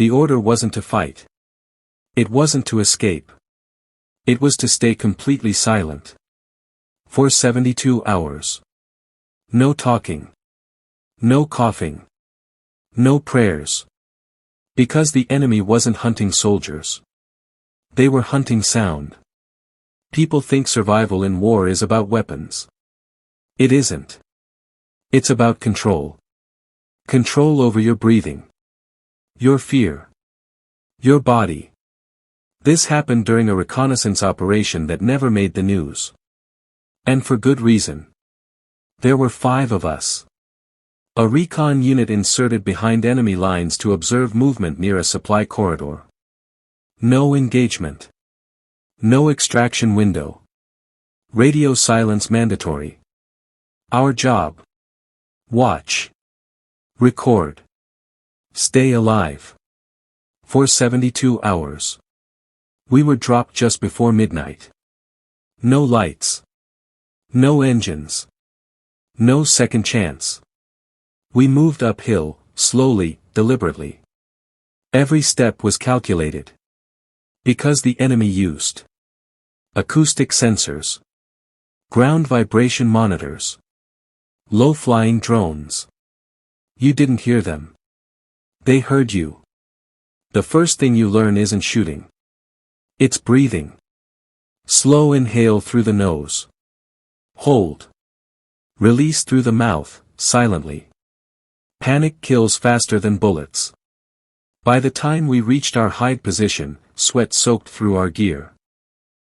The order wasn't to fight. It wasn't to escape. It was to stay completely silent. For 72 hours. No talking. No coughing. No prayers. Because the enemy wasn't hunting soldiers. They were hunting sound. People think survival in war is about weapons. It isn't. It's about control. Control over your breathing. Your fear. Your body. This happened during a reconnaissance operation that never made the news. And for good reason. There were 5 of us. A recon unit inserted behind enemy lines to observe movement near a supply corridor. No engagement. No extraction window. Radio silence mandatory. Our job. Watch. Record. Stay alive. For 72 hours. We were dropped just before midnight. No lights. No engines. No second chance. We moved uphill, slowly, deliberately. Every step was calculated. Because the enemy used acoustic sensors, ground vibration monitors, low-flying drones. You didn't hear them. They heard you. The first thing you learn isn't shooting. It's breathing. Slow inhale through the nose. Hold. Release through the mouth, silently. Panic kills faster than bullets. By the time we reached our hide position, sweat soaked through our gear.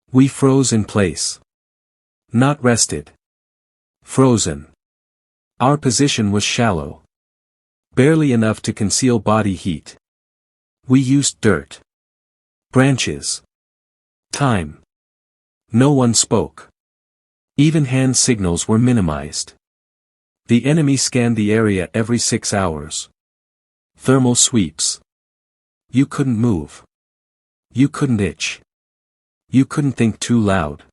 We froze in place. Not rested. Frozen. Our position was shallow. Barely enough to conceal body heat. We used dirt. Branches. Time. No one spoke. Even hand signals were minimized. The enemy scanned the area every 6 hours. Thermal sweeps. You couldn't move. You couldn't itch. You couldn't think too loud.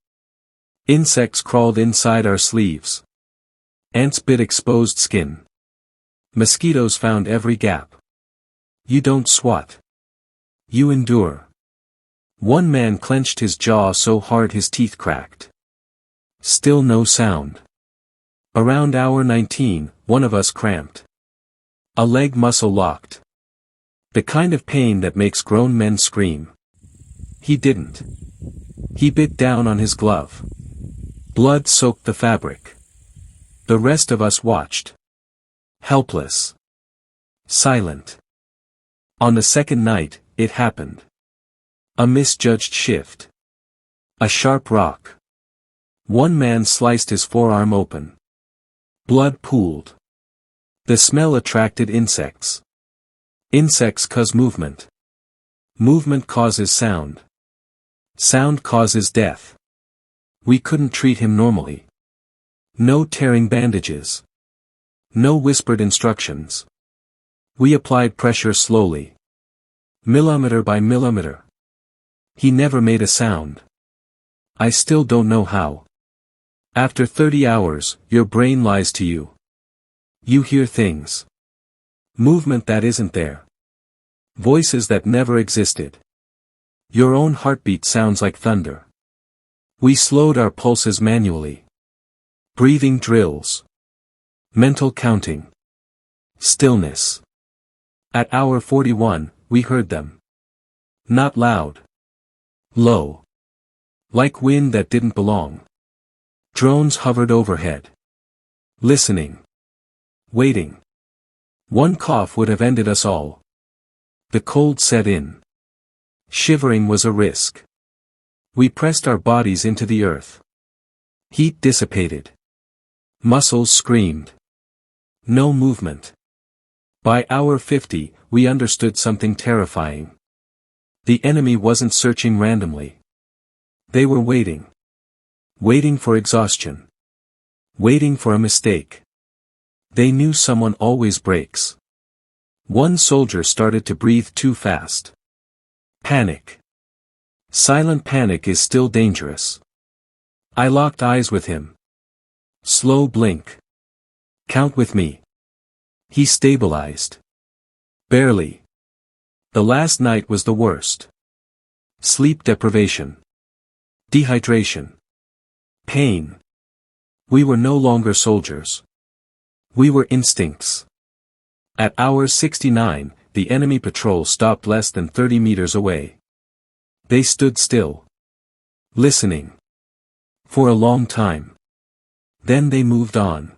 Insects crawled inside our sleeves. Ants bit exposed skin. Mosquitoes found every gap. You don't swat. You endure. One man clenched his jaw so hard his teeth cracked. Still no sound. Around hour 19, one of us cramped. A leg muscle locked. The kind of pain that makes grown men scream. He didn't. He bit down on his glove. Blood soaked the fabric. The rest of us watched. Helpless. Silent. On the second night, it happened. A misjudged shift. A sharp rock. One man sliced his forearm open. Blood pooled. The smell attracted insects. Insects cause movement. Movement causes sound. Sound causes death. We couldn't treat him normally. No tearing bandages. No whispered instructions. We applied pressure slowly. Millimeter by millimeter. He never made a sound. I still don't know how. After 30 hours, your brain lies to you. You hear things. Movement that isn't there. Voices that never existed. Your own heartbeat sounds like thunder. We slowed our pulses manually. Breathing drills. Mental counting. Stillness. At hour 41, we heard them. Not loud. Low. Like wind that didn't belong. Drones hovered overhead. Listening. Waiting. One cough would have ended us all. The cold set in. Shivering was a risk. We pressed our bodies into the earth. Heat dissipated. Muscles screamed. No movement. By hour 50, we understood something terrifying. The enemy wasn't searching randomly. They were waiting. Waiting for exhaustion. Waiting for a mistake. They knew someone always breaks. One soldier started to breathe too fast. Panic. Silent panic is still dangerous. I locked eyes with him. Slow blink. Count with me. He stabilized. Barely. The last night was the worst. Sleep deprivation. Dehydration. Pain. We were no longer soldiers. We were instincts. At hour 69, the enemy patrol stopped less than 30 meters away. They stood still. Listening. For a long time. Then they moved on.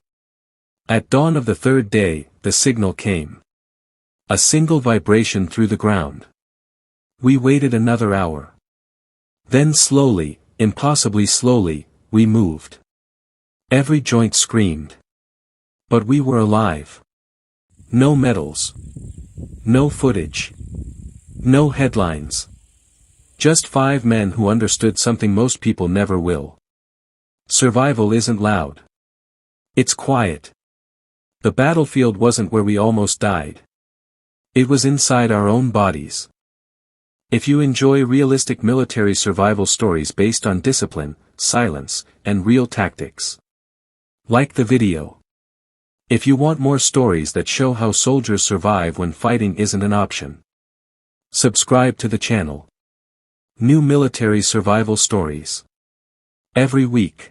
At dawn of the third day, the signal came. A single vibration through the ground. We waited another hour. Then slowly, impossibly slowly, we moved. Every joint screamed. But we were alive. No medals. No footage. No headlines. Just 5 men who understood something most people never will. Survival isn't loud. It's quiet. The battlefield wasn't where we almost died. It was inside our own bodies. If you enjoy realistic military survival stories based on discipline, silence, and real tactics, like the video. If you want more stories that show how soldiers survive when fighting isn't an option, subscribe to the channel. New military survival stories. Every week.